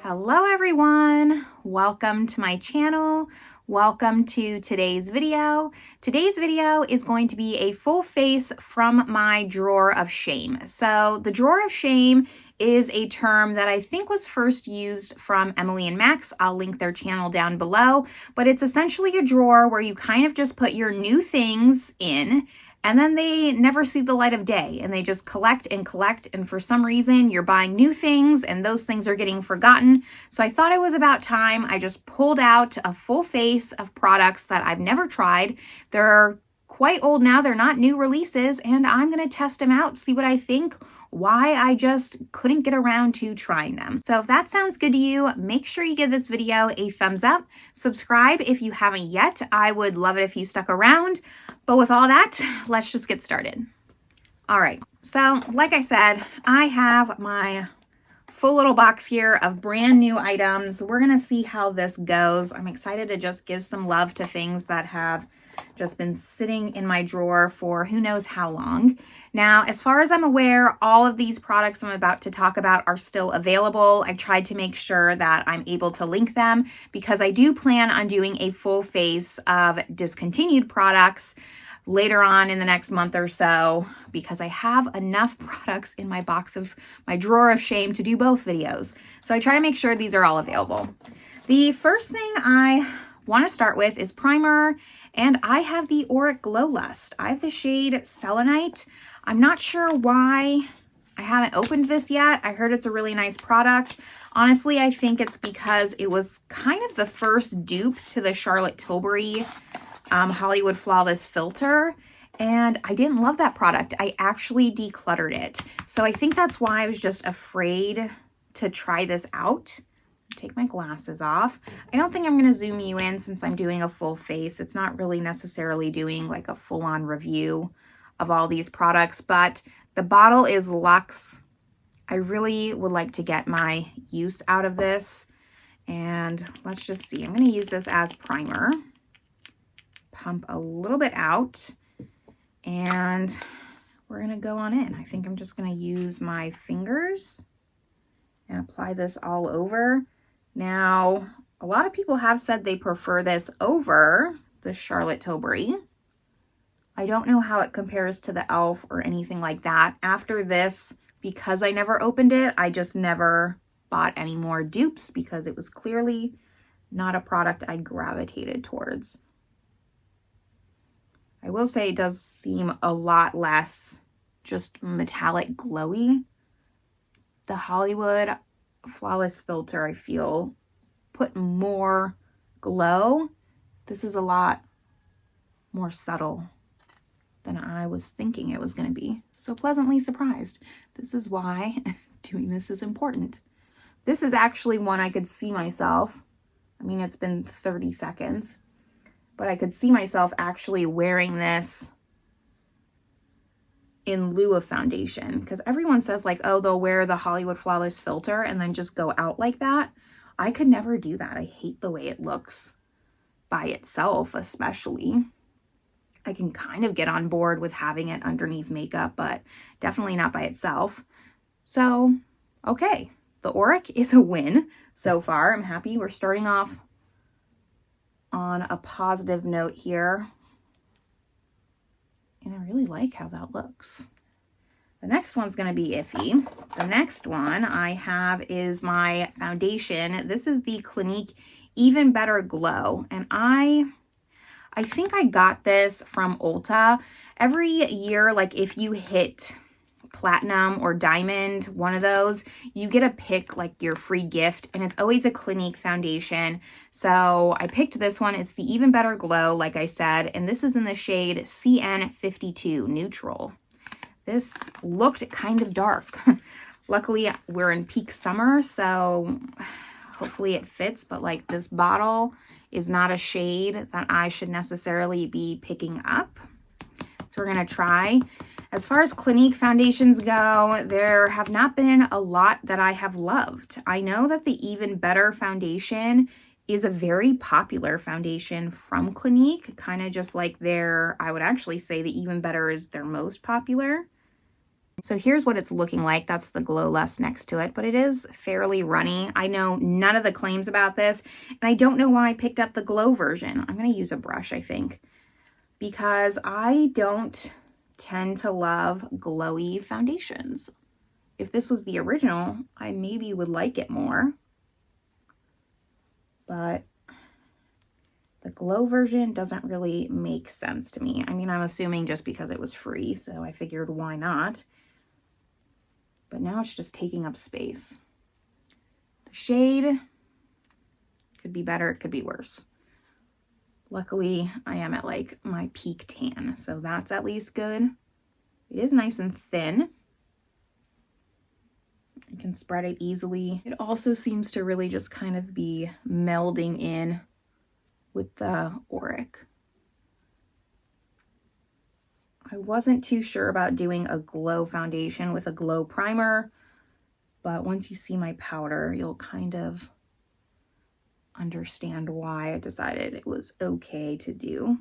Hello everyone, welcome to my channel. Welcome to today's video. Today's video is going to be a full face from my drawer of shame. So the drawer of shame is a term that I think was first used from Emily and Max. I'll link their channel down below, but it's essentially a drawer where you kind of just put your new things in and then they never see the light of day and they just collect and collect. And for some reason, you're buying new things and those things are getting forgotten. So I thought it was about time I just pulled out a full face of products that I've never tried. They're quite old now. They're not new releases and I'm going to test them out, see what I think, why I just couldn't get around to trying them. So if that sounds good to you, make sure you give this video a thumbs up. Subscribe if you haven't yet. I would love it if you stuck around. But with all that, let's just get started. All right, so like I said, I have my full little box here of brand new items. We're gonna see how this goes. I'm excited to just give some love to things that have just been sitting in my drawer for who knows how long. Now, as far as I'm aware, all of these products I'm about to talk about are still available. I've tried to make sure that I'm able to link them because I do plan on doing a full face of discontinued products later on in the next month or so because I have enough products in my my drawer of shame to do both videos. So I try to make sure these are all available. The first thing I want to start with is primer, and I have the Auric Glow Lust. I have the shade Selenite. I'm not sure why I haven't opened this yet. I heard it's a really nice product. Honestly, I think it's because it was kind of the first dupe to the Charlotte Tilbury Hollywood Flawless filter, and I didn't love that product. I actually decluttered it. So I think that's why I was just afraid to try this out. Take my glasses off. I don't think I'm going to zoom you in since I'm doing a full face. It's not really necessarily doing like a full-on review of all these products, but the bottle is luxe. I really would like to get my use out of this, and let's just see. I'm going to use this as primer. Pump a little bit out and we're gonna go on in. I think I'm just gonna use my fingers and apply this all over. Now, a lot of people have said they prefer this over the Charlotte Tilbury. I don't know how it compares to the e.l.f. or anything like that. After this, because I never opened it, I just never bought any more dupes because it was clearly not a product I gravitated towards. I will say it does seem a lot less just metallic glowy. The Hollywood Flawless filter, I feel, put more glow. This is a lot more subtle than I was thinking it was going to be. So pleasantly surprised. This is why doing this is important. This is actually one I could see myself. I mean, it's been 30 seconds. But I could see myself actually wearing this in lieu of foundation, because everyone says like, oh, they'll wear the Hollywood Flawless filter and then just go out like that. I could never do that. I hate the way it looks by itself, especially. I can kind of get on board with having it underneath makeup, but definitely not by itself. So, okay, the Auric is a win so far. I'm happy. We're starting off on a positive note here, and I really like how that looks. The next one's going to be iffy. The next one I have is my foundation. This is the Clinique Even Better Glow, and I think I got this from Ulta. Every year, like if you hit platinum or diamond, one of those, you get to pick like your free gift, and it's always a Clinique foundation. So I picked this one. It's the Even Better Glow, like I said, and this is in the shade CN52 Neutral. This looked kind of dark. Luckily, we're in peak summer, so hopefully it fits, but like this bottle is not a shade that I should necessarily be picking up. So we're gonna try. As far as Clinique foundations go, there have not been a lot that I have loved. I know that the Even Better foundation is a very popular foundation from Clinique, kind of just like I would actually say the Even Better is their most popular. So here's what it's looking like. That's the Glow Lust next to it, but it is fairly runny. I know none of the claims about this, and I don't know why I picked up the Glow version. I'm going to use a brush, I think, because I don't tend to love glowy foundations. If this was the original, I maybe would like it more, but the Glow version doesn't really make sense to me. I mean, I'm assuming just because it was free, so I figured why not. But now it's just taking up space. The shade could be better, it could be worse. Luckily, I am at like my peak tan, so that's at least good. It is nice and thin. I can spread it easily. It also seems to really just kind of be melding in with the Auric. I wasn't too sure about doing a glow foundation with a glow primer, but once you see my powder, you'll kind of understand why I decided it was okay to do.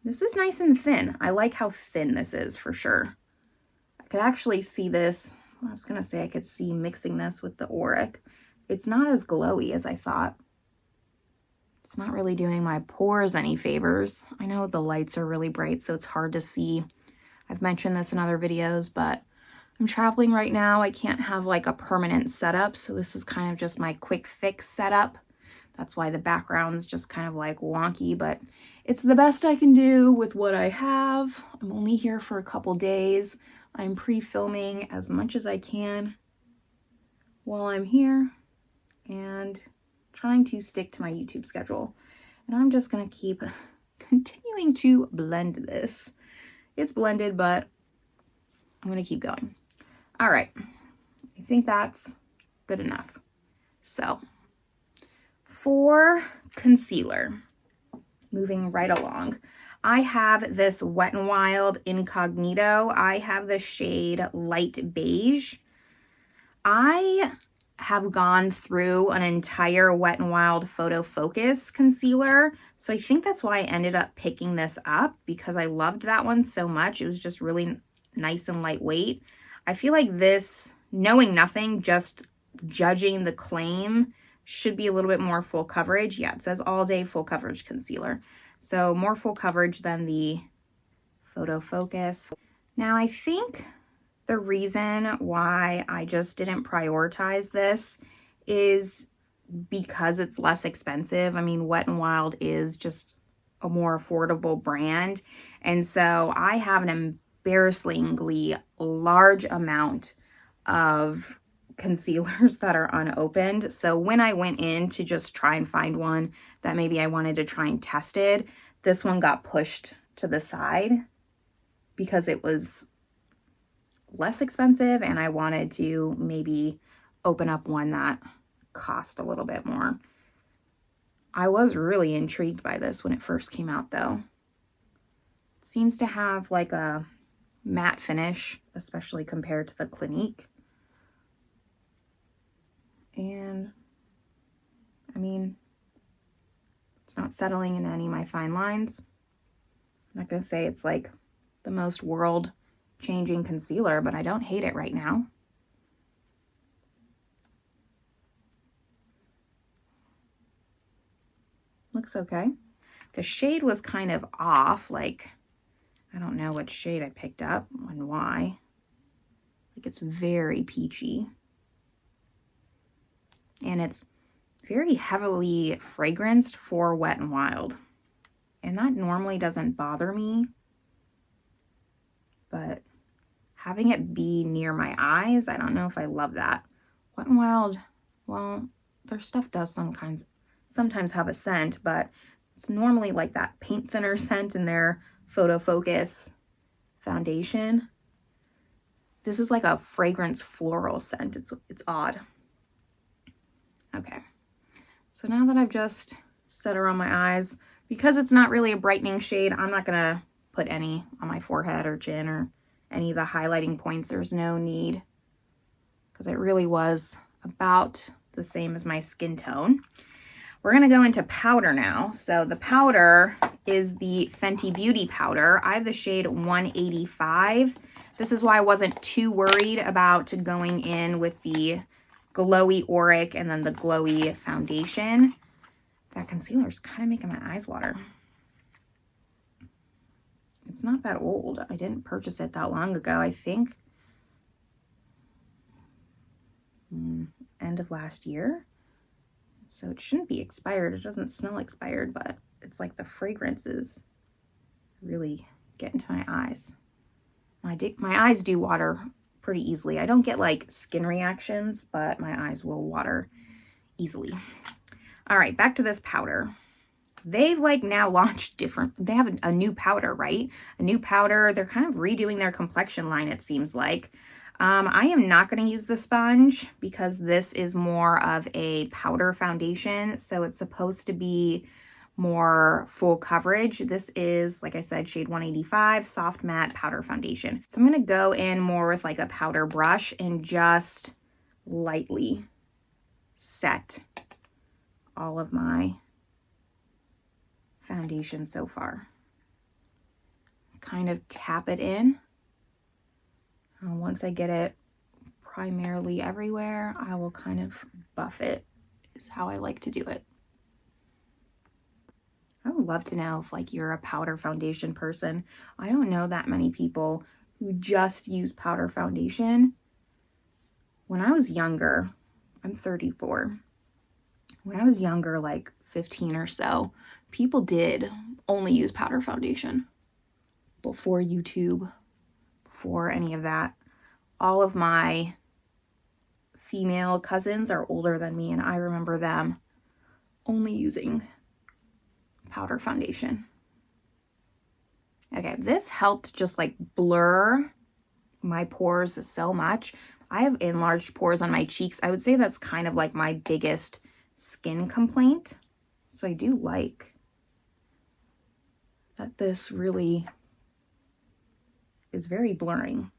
This is nice and thin. I like how thin this is for sure. I could actually see this, I was gonna say I could see mixing this with the Auric. It's not as glowy as I thought. It's not really doing my pores any favors. I know the lights are really bright, so it's hard to see. I've mentioned this in other videos, but I'm traveling right now. I can't have like a permanent setup, so this is kind of just my quick fix setup. That's why the background's just kind of like wonky, but it's the best I can do with what I have. I'm only here for a couple days. I'm pre-filming as much as I can while I'm here and trying to stick to my YouTube schedule. And I'm just gonna keep continuing to blend this. It's blended, but I'm gonna keep going. All right, I think that's good enough. So for concealer, moving right along, I have this Wet n Wild Incognito. I have the shade Light Beige. I have gone through an entire Wet n Wild Photo Focus concealer, so I think that's why I ended up picking this up, because I loved that one so much. It was just really nice and lightweight. I feel like this, knowing nothing, just judging the claim, should be a little bit more full coverage. Yeah, it says all day full coverage concealer, so more full coverage than the Photo Focus. Now I think the reason why I just didn't prioritize this is because it's less expensive. I mean, Wet n Wild is just a more affordable brand, and so I have an embarrassingly large amount of concealers that are unopened. So when I went in to just try and find one that maybe I wanted to try and test it, this one got pushed to the side because it was less expensive and I wanted to maybe open up one that cost a little bit more. I was really intrigued by this when it first came out though. It seems to have like a matte finish, especially compared to the Clinique. And I mean, it's not settling in any of my fine lines. I'm not gonna say it's like the most world-changing concealer, but I don't hate it right now. Looks okay. The shade was kind of off, like, I don't know what shade I picked up and why. Like, it's very peachy. And it's very heavily fragranced for Wet n Wild. And that normally doesn't bother me. But having it be near my eyes, I don't know if I love that. Wet n Wild, well, their stuff does sometimes have a scent, but it's normally like that paint thinner scent in their Photo Focus foundation. This is like a fragrance floral scent. It's odd. Okay, so now that I've just set around my eyes, because it's not really a brightening shade, I'm not gonna put any on my forehead or chin or any of the highlighting points. There's no need, because it really was about the same as my skin tone. We're gonna go into powder now. So the powder is the Fenty Beauty powder. I have the shade 185. This is why I wasn't too worried about going in with the glowy Auric and then the glowy foundation. That concealer is kind of making my eyes water. It's not that old. I didn't purchase it that long ago, I think. End of last year. So it shouldn't be expired. It doesn't smell expired, but it's like the fragrances really get into my eyes. My eyes do water pretty easily. I don't get like skin reactions, but my eyes will water easily. All right, back to this powder. They've like now launched they have a new powder, right? A new powder. They're kind of redoing their complexion line, it seems like. I am not going to use the sponge because this is more of a powder foundation. So it's supposed to be more full coverage. This is, like I said, shade 185 soft matte powder foundation. So I'm going to go in more with like a powder brush and just lightly set all of my foundation so far. Kind of tap it in. Once I get it primarily everywhere, I will kind of buff it, is how I like to do it. I would love to know if like you're a powder foundation person. I don't know that many people who just use powder foundation. When I was younger, I'm 34. When I was younger, like 15 or so, people did only use powder foundation. Before YouTube, before any of that. All of my female cousins are older than me, and I remember them only using powder foundation. Okay, this helped just like blur my pores so much. I have enlarged pores on my cheeks. I would say that's kind of like my biggest skin complaint. So I do like that this really is very blurring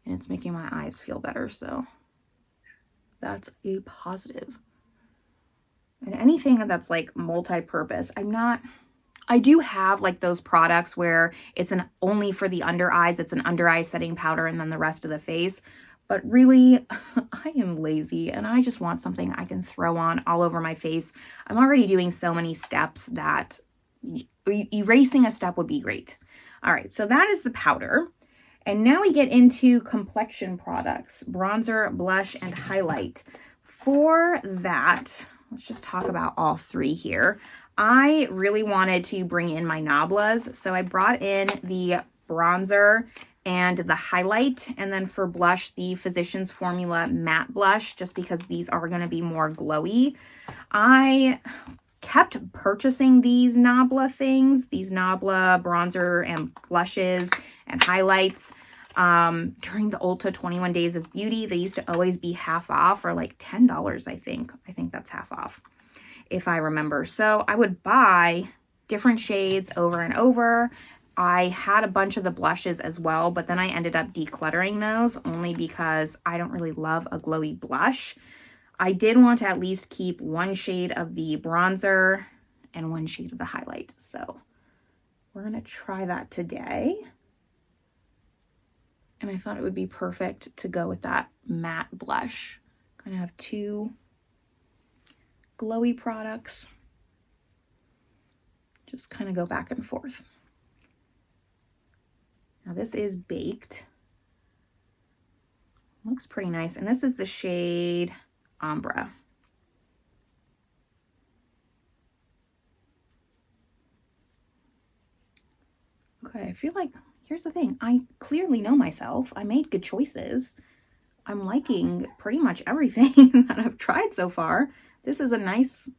and it's making my eyes feel better. So that's a positive. And anything that's like multi-purpose, I do have like those products where it's only for the under eyes, it's an under eye setting powder and then the rest of the face. But really, I am lazy and I just want something I can throw on all over my face. I'm already doing so many steps that erasing a step would be great. All right, so that is the powder. And now we get into complexion products, bronzer, blush, and highlight. For that, let's just talk about all three here. I really wanted to bring in my Nablas, so I brought in the bronzer and the highlight, and then for blush, the Physicians Formula matte blush, just because these are going to be more glowy. I kept purchasing these Nabla things, these Nabla bronzer and blushes and highlights during the Ulta 21 Days of Beauty. They used to always be half off, or like $10, I think. I think that's half off, if I remember. So I would buy different shades over and over. I had a bunch of the blushes as well, but then I ended up decluttering those only because I don't really love a glowy blush. I did want to at least keep one shade of the bronzer and one shade of the highlight. So we're going to try that today. And I thought it would be perfect to go with that matte blush. Kind of have two glowy products. Just kind of go back and forth. Now this is baked. Looks pretty nice. And this is the shade Ambra. Okay, I feel like, here's the thing. I clearly know myself. I made good choices. I'm liking pretty much everything that I've tried so far. This is a nice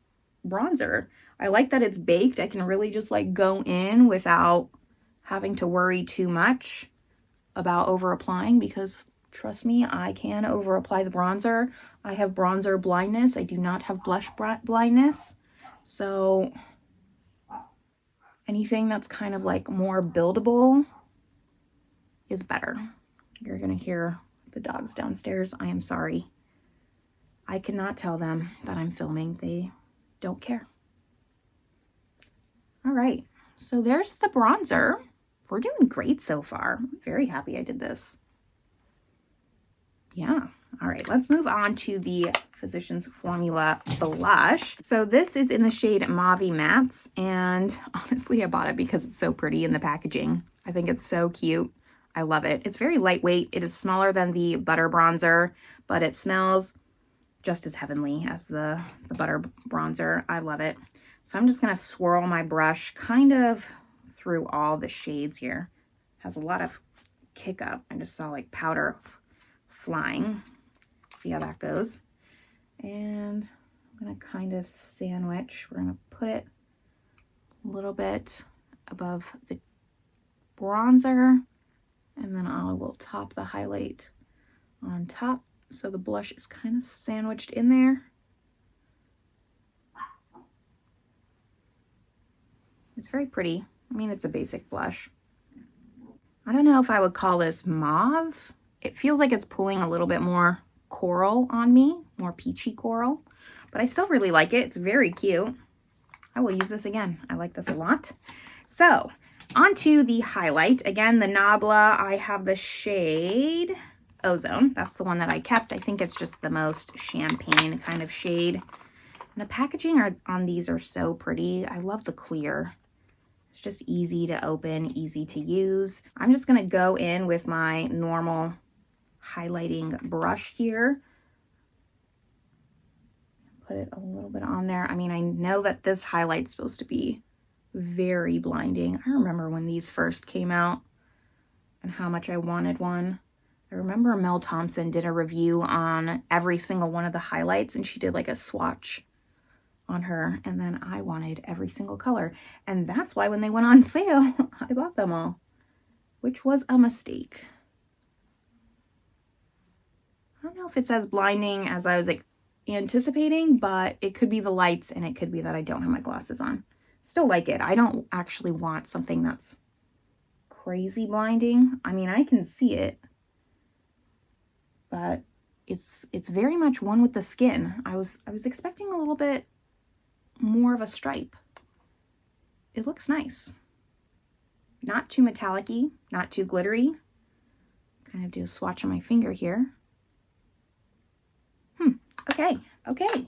bronzer. I like that it's baked. I can really just like go in without having to worry too much about over applying, because trust me, I can over apply the bronzer. I have bronzer blindness. I do not have blush blindness. So anything that's kind of like more buildable is better. You're gonna hear the dogs downstairs. I am sorry. I cannot tell them that I'm filming. They don't care. All right, so there's the bronzer. we're doing great so far. I'm very happy I did this. Yeah. All right, let's move on to the Physicians Formula blush. So this is in the shade Mauvy Mattes, and honestly, I bought it because it's so pretty in the packaging. I think it's so cute. I love it. It's very lightweight. It is smaller than the Butter Bronzer, but it smells just as heavenly as the Butter Bronzer. I love it. So I'm just going to swirl my brush kind of through all the shades here. It has a lot of kick up. I just saw like powder flying. See how that goes. And I'm going to kind of sandwich. We're going to put it a little bit above the bronzer, and then I will top the highlight on top. So the blush is kind of sandwiched in there. It's very pretty. I mean, it's a basic blush. I don't know if I would call this mauve. It feels like it's pulling a little bit more coral on me, more peachy coral, but I still really like it. It's very cute. I will use this again. I like this a lot. So onto the highlight. Again, the Nabla, I have the shade Ozone. That's the one that I kept. I think it's just the most champagne kind of shade. And the packaging on these are so pretty. I love the clear. It's just easy to open, easy to use. I'm just going to go in with my normal highlighting brush here. Put it a little bit on there. I mean, I know that this highlight's supposed to be very blinding. I remember when these first came out and how much I wanted one. I remember Mel Thompson did a review on every single one of the highlights, and she did like a swatch on her, and then I wanted every single color. And that's why when they went on sale, I bought them all, which was a mistake. I don't know if it's as blinding as I was like anticipating, but it could be the lights, and it could be that I don't have my glasses on. Still like it. I don't actually want something that's crazy blinding. I mean, I can see it, but it's very much one with the skin. I was expecting a little bit more of a stripe. It looks nice. Not too metallic-y, not too glittery. Kind of do a swatch on my finger here. Okay.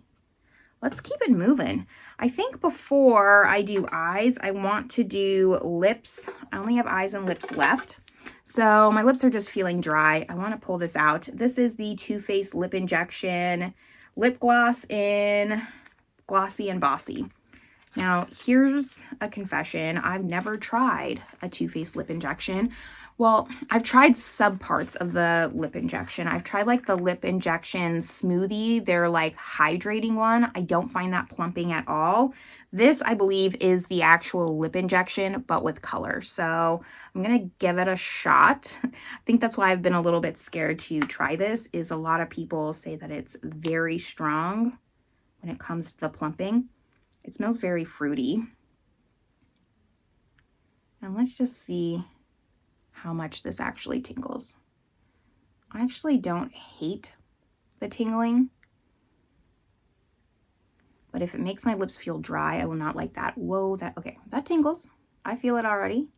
Let's keep it moving. I think before I do eyes, I want to do lips. I only have eyes and lips left. So my lips are just feeling dry. I want to pull this out. This is the Too Faced Lip Injection Lip Gloss in Glossy and Bossy. Now, here's a confession. I've never tried a Too Faced lip injection. Well, I've tried subparts of the lip injection. I've tried like the lip injection smoothie. They're like hydrating one. I don't find that plumping at all. This, I believe, is the actual lip injection, but with color. So I'm going to give it a shot. I think that's why I've been a little bit scared to try this, is a lot of people say that it's very strong when it comes to the plumping. It smells very fruity. And let's just see how much this actually tingles. I actually don't hate the tingling, but if it makes my lips feel dry, I will not like that. Whoa, okay, that tingles. I feel it already.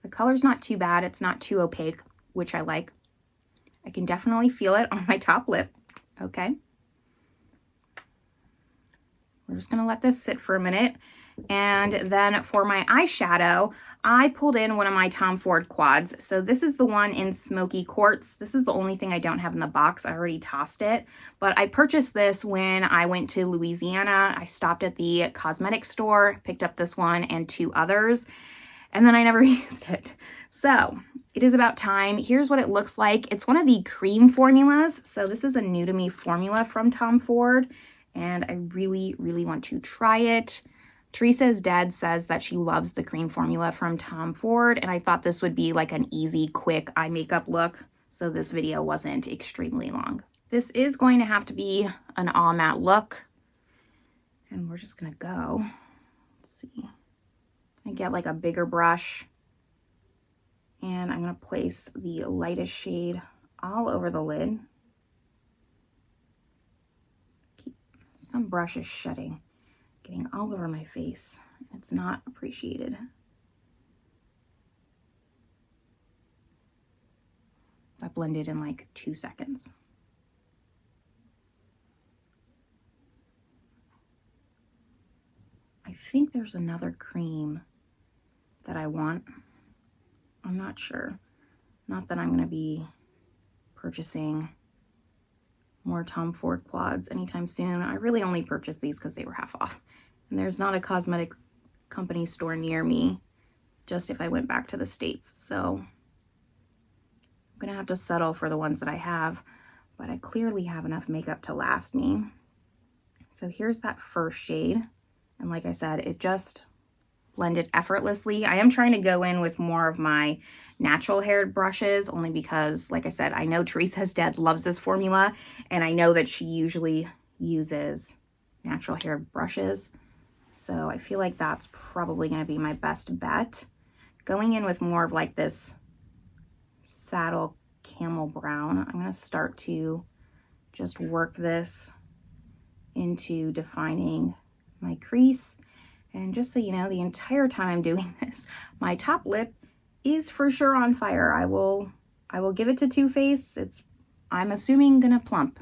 The color's not too bad. It's not too opaque, which I like. I can definitely feel it on my top lip. Okay. We're just gonna let this sit for a minute. And then for my eyeshadow, I pulled in one of my Tom Ford quads. So this is the one in Smoky Quartz. This is the only thing I don't have in the box. I already tossed it. But I purchased this when I went to Louisiana. I stopped at the cosmetic store, picked up this one and two others, and then I never used it. So it is about time. Here's what it looks like. It's one of the cream formulas. So this is a new to me formula from Tom Ford, and I really, really want to try it. Teresa is Dead says that she loves the cream formula from Tom Ford, and I thought this would be like an easy, quick eye makeup look, so this video wasn't extremely long. This is going to have to be an all matte look, and we're just gonna go. Let's see. I get like a bigger brush, and I'm gonna place the lightest shade all over the lid. Keep some brushes shedding. getting all over my face. It's not appreciated. I blended in like 2 seconds. I think there's another cream that I want. I'm not sure. Not that I'm going to be purchasing more Tom Ford quads anytime soon. I really only purchased these because they were half off. And there's not a cosmetic company store near me, just if I went back to the States. So I'm going to have to settle for the ones that I have, but I clearly have enough makeup to last me. So here's that first shade. And like I said, it just blended effortlessly. I am trying to go in with more of my natural haired brushes, only because, like I said, I know Teresa's dad loves this formula, and I know that she usually uses natural haired brushes. So I feel like that's probably going to be my best bet. Going in with more of like this saddle camel brown, I'm going to start to just work this into defining my crease. And just so you know, the entire time I'm doing this, my top lip is for sure on fire. I will give it to Too Faced. I'm assuming gonna plump.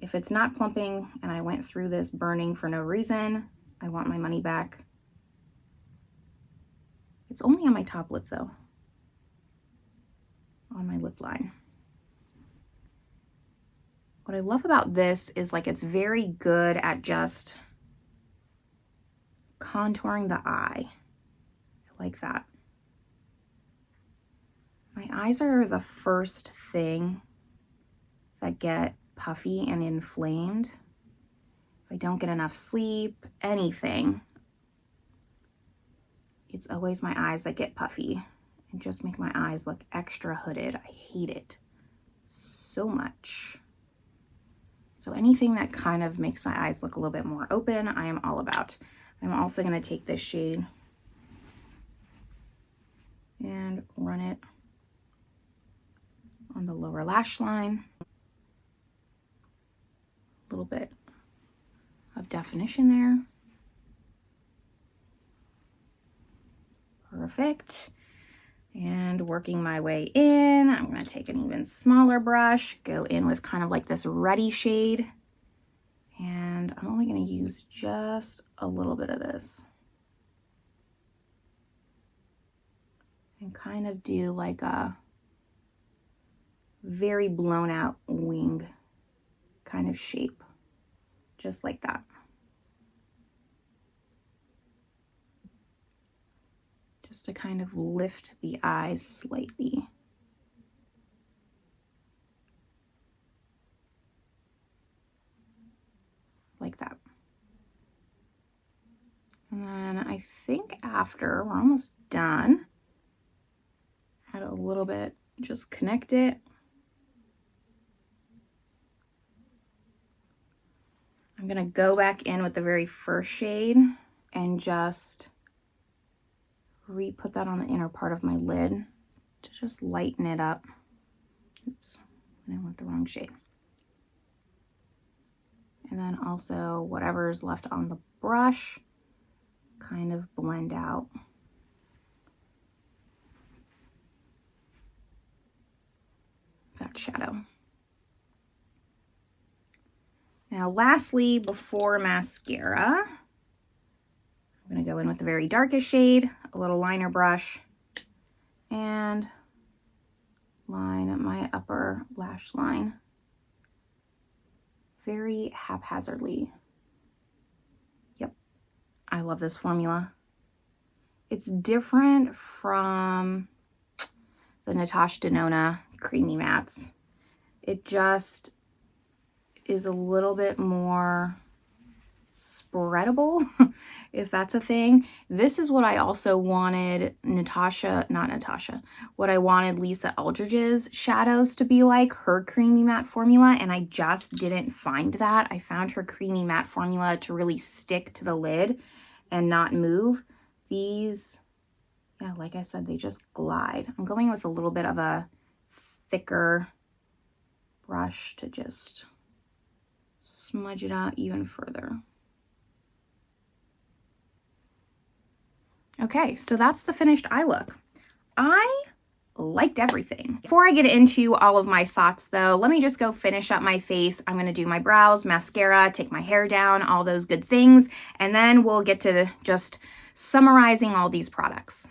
If it's not plumping and I went through this burning for no reason, I want my money back. It's only on my top lip though, on my lip line. What I love about this is like it's very good at just contouring the eye. I like that. My eyes are the first thing that get puffy and inflamed. If I don't get enough sleep, anything, it's always my eyes that get puffy and just make my eyes look extra hooded. I hate it so much. So anything that kind of makes my eyes look a little bit more open, I am all about. I'm also going to take this shade and run it on the lower lash line. A little bit of definition there. Perfect. And working my way in, I'm going to take an even smaller brush, go in with kind of like this ruddy shade. And I'm only going to use just a little bit of this. And kind of do like a very blown out wing kind of shape. Just like that. Just to kind of lift the eyes slightly. Like that. And then I think after we're almost done, add a little bit, just connect it. I'm gonna go back in with the very first shade and just re-put that on the inner part of my lid to just lighten it up. Oops, I went the wrong shade. And then also whatever's left on the brush, kind of blend out. That shadow. Now lastly, before mascara, I'm going to go in with the very darkest shade, a little liner brush, and line my upper lash line very haphazardly. Yep, I love this formula. It's different from the Natasha Denona Creamy Mattes. It just is a little bit more spreadable, if that's a thing. This is what I also wanted what I wanted Lisa Eldridge's shadows to be like, her creamy matte formula, and I just didn't find that. I found her creamy matte formula to really stick to the lid and not move. These, yeah, like I said, they just glide. I'm going with a little bit of a thicker brush to just smudge it out even further. Okay, so that's the finished eye look. I liked everything. Before I get into all of my thoughts though, let me just go finish up my face. I'm gonna do my brows, mascara, take my hair down, all those good things, and then we'll get to just summarizing all these products.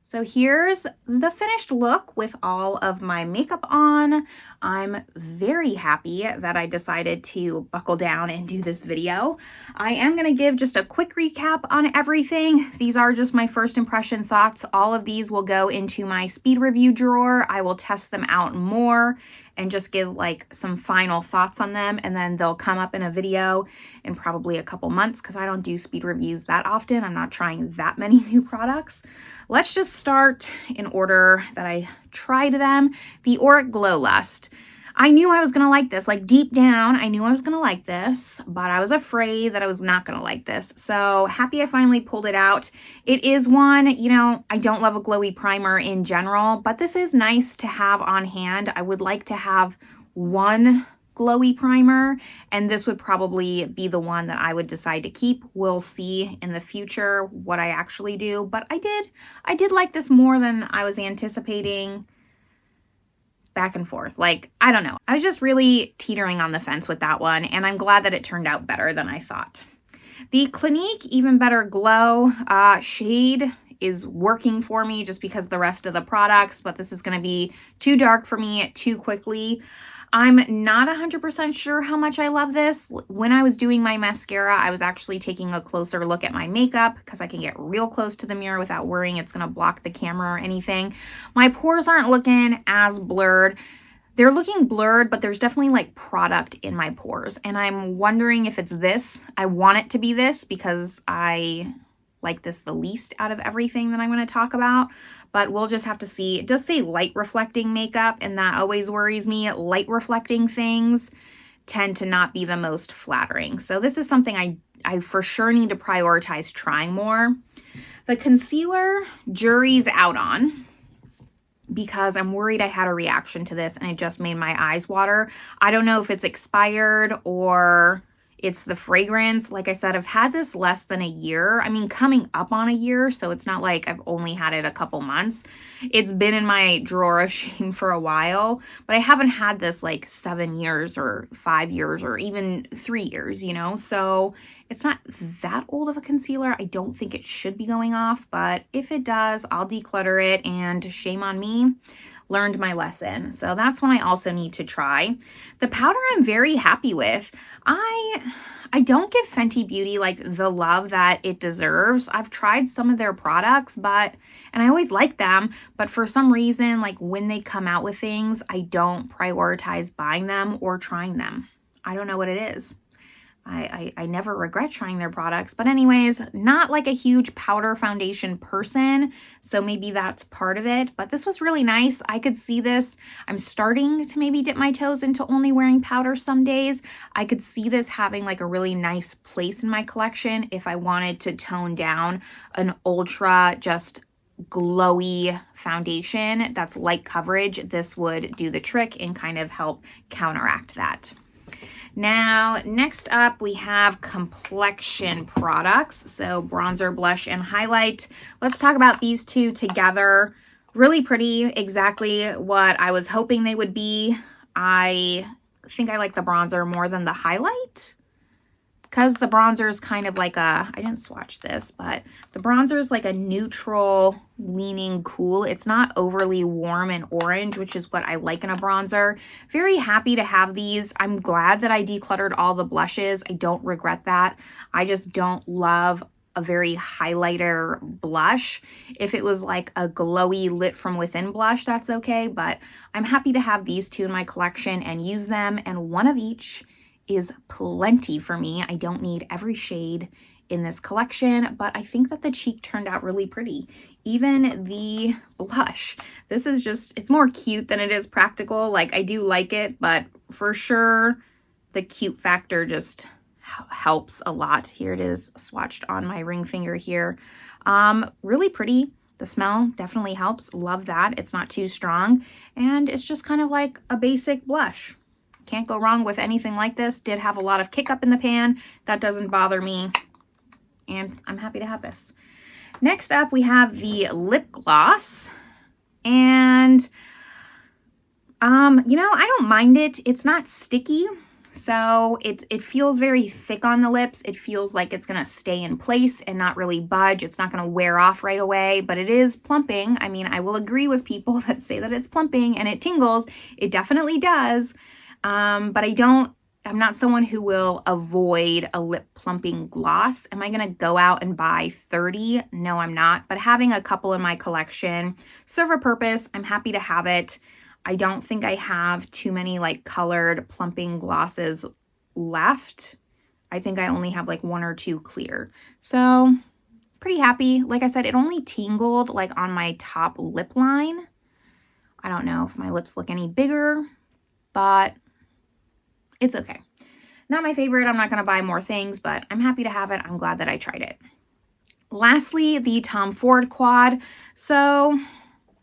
So here's the finished look with all of my makeup on. I'm very happy that I decided to buckle down and do this video. I am going to give just a quick recap on everything. These are just my first impression thoughts. All of these will go into my speed review drawer. I will test them out more and just give like some final thoughts on them, and then they'll come up in a video in probably a couple months because I don't do speed reviews that often. I'm not trying that many new products. Let's just start in order that I tried them. The Auric Glow Lust. I knew I was gonna like this. Like deep down, I knew I was gonna like this, but I was afraid that I was not gonna like this. So happy I finally pulled it out. It is one, you know, I don't love a glowy primer in general, but this is nice to have on hand. I would like to have one glowy primer, and this would probably be the one that I would decide to keep. We'll see in the future what I actually do, but I did like this more than I was anticipating. Back and forth, like, I don't know. I was just really teetering on the fence with that one, and I'm glad that it turned out better than I thought. The Clinique Even Better Glow shade is working for me just because the rest of the products, but this is going to be too dark for me too quickly. I'm not 100% sure how much I love this. When I was doing my mascara, I was actually taking a closer look at my makeup because I can get real close to the mirror without worrying it's going to block the camera or anything. My pores aren't looking as blurred. They're looking blurred, but there's definitely like product in my pores. And I'm wondering if it's this. I want it to be this because I like this the least out of everything that I'm going to talk about. But we'll just have to see. It does say light reflecting makeup, and that always worries me. Light reflecting things tend to not be the most flattering. So this is something I for sure need to prioritize trying more. The concealer, jury's out on, because I'm worried I had a reaction to this and it just made my eyes water. I don't know if it's expired or it's the fragrance. Like I said, I've had this less than a year. I mean, coming up on a year, so it's not like I've only had it a couple months. It's been in my drawer of shame for a while, but I haven't had this like 7 years or 5 years or even 3 years, you know? So it's not that old of a concealer. I don't think it should be going off, but if it does, I'll declutter it, and shame on me. Learned my lesson. So that's one I also need to try. The powder I'm very happy with. I don't give Fenty Beauty like the love that it deserves. I've tried some of their products, and I always like them, but for some reason, like when they come out with things, I don't prioritize buying them or trying them. I don't know what it is. I never regret trying their products, but anyways, not like a huge powder foundation person, so maybe that's part of it, but this was really nice. I could see this. I'm starting to maybe dip my toes into only wearing powder some days. I could see this having like a really nice place in my collection if I wanted to tone down an ultra just glowy foundation that's light coverage. This would do the trick and kind of help counteract that. Now, next up, we have complexion products. So bronzer, blush, and highlight. Let's talk about these two together. Really pretty, exactly what I was hoping they would be. I think I like the bronzer more than the highlight, because the bronzer is kind of like I didn't swatch this, but the bronzer is like a neutral leaning cool. It's not overly warm and orange, which is what I like in a bronzer. Very happy to have these. I'm glad that I decluttered all the blushes. I don't regret that. I just don't love a very highlighter blush. If it was like a glowy lit from within blush, that's okay, but I'm happy to have these two in my collection and use them, and one of each is plenty for me. I don't need every shade in this collection, but I think that the cheek turned out really pretty. Even the blush, this is just, it's more cute than it is practical. Like, I do like it, but for sure the cute factor just helps a lot. Here it is swatched on my ring finger here. Really pretty. The smell definitely helps. Love that. It's not too strong, and it's just kind of like a basic blush. Can't go wrong with anything like this. Did have a lot of kick up in the pan. That doesn't bother me, and I'm happy to have this. Next up, we have the lip gloss. And, you know, I don't mind it. It's not sticky. So it feels very thick on the lips. It feels like it's going to stay in place and not really budge. It's not going to wear off right away, but it is plumping. I mean, I will agree with people that say that it's plumping and it tingles. It definitely does. But I'm not someone who will avoid a lip plumping gloss. Am I going to go out and buy 30? No, I'm not. But having a couple in my collection serve a purpose. I'm happy to have it. I don't think I have too many like colored plumping glosses left. I think I only have like 1 or 2 clear. So pretty happy. Like I said, it only tingled like on my top lip line. I don't know if my lips look any bigger, but it's okay. Not my favorite. I'm not going to buy more things, but I'm happy to have it. I'm glad that I tried it. Lastly, the Tom Ford Quad. So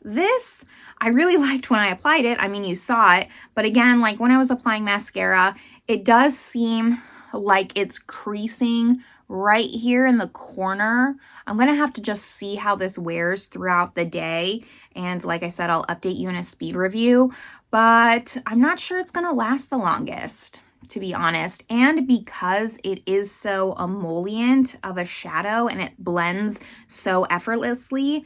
this I really liked when I applied it. I mean, you saw it, but again, like when I was applying mascara, it does seem like it's creasing right here in the corner. I'm going to have to just see how this wears throughout the day. And like I said, I'll update you in a speed review, but I'm not sure it's going to last the longest, to be honest. And because it is so emollient of a shadow and it blends so effortlessly,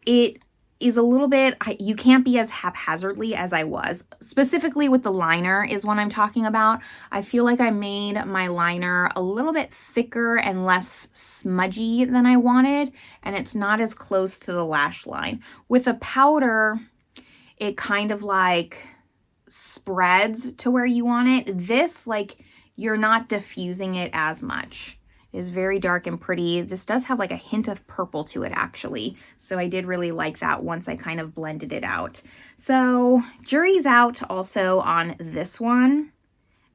it is a little bit, you can't be as haphazardly as I was. Specifically with the liner is what I'm talking about. I feel like I made my liner a little bit thicker and less smudgy than I wanted, and it's not as close to the lash line. With a powder, it kind of like spreads to where you want it. This, like, you're not diffusing it as much. It is very dark and pretty. This does have like a hint of purple to it actually. So I did really like that once I kind of blended it out. So jury's out also on this one,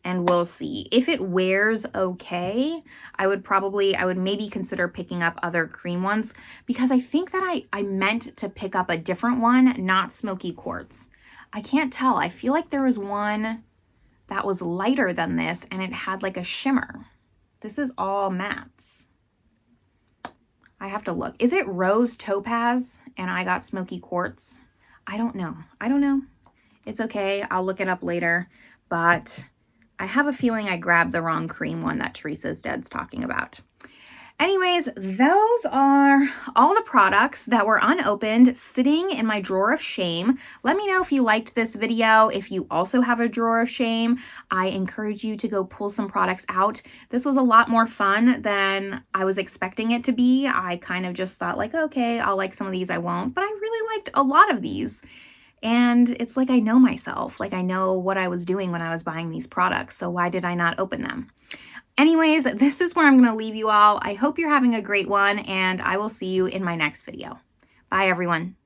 and we'll see. If it wears okay, I would maybe consider picking up other cream ones, because I think that I meant to pick up a different one, not Smoky Quartz. I can't tell. I feel like there was one that was lighter than this and it had like a shimmer. This is all mattes. I have to look. Is it Rose Topaz and I got Smoky Quartz? I don't know. I don't know. It's okay. I'll look it up later. But I have a feeling I grabbed the wrong cream one that Teresa's Dead's talking about. Anyways, those are all the products that were unopened sitting in my drawer of shame. Let me know if you liked this video. If you also have a drawer of shame, I encourage you to go pull some products out. This was a lot more fun than I was expecting it to be. I kind of just thought like, okay, I'll like some of these, I won't. But I really liked a lot of these. And it's like I know myself. Like I know what I was doing when I was buying these products. So why did I not open them? Anyways, this is where I'm going to leave you all. I hope you're having a great one, and I will see you in my next video. Bye, everyone.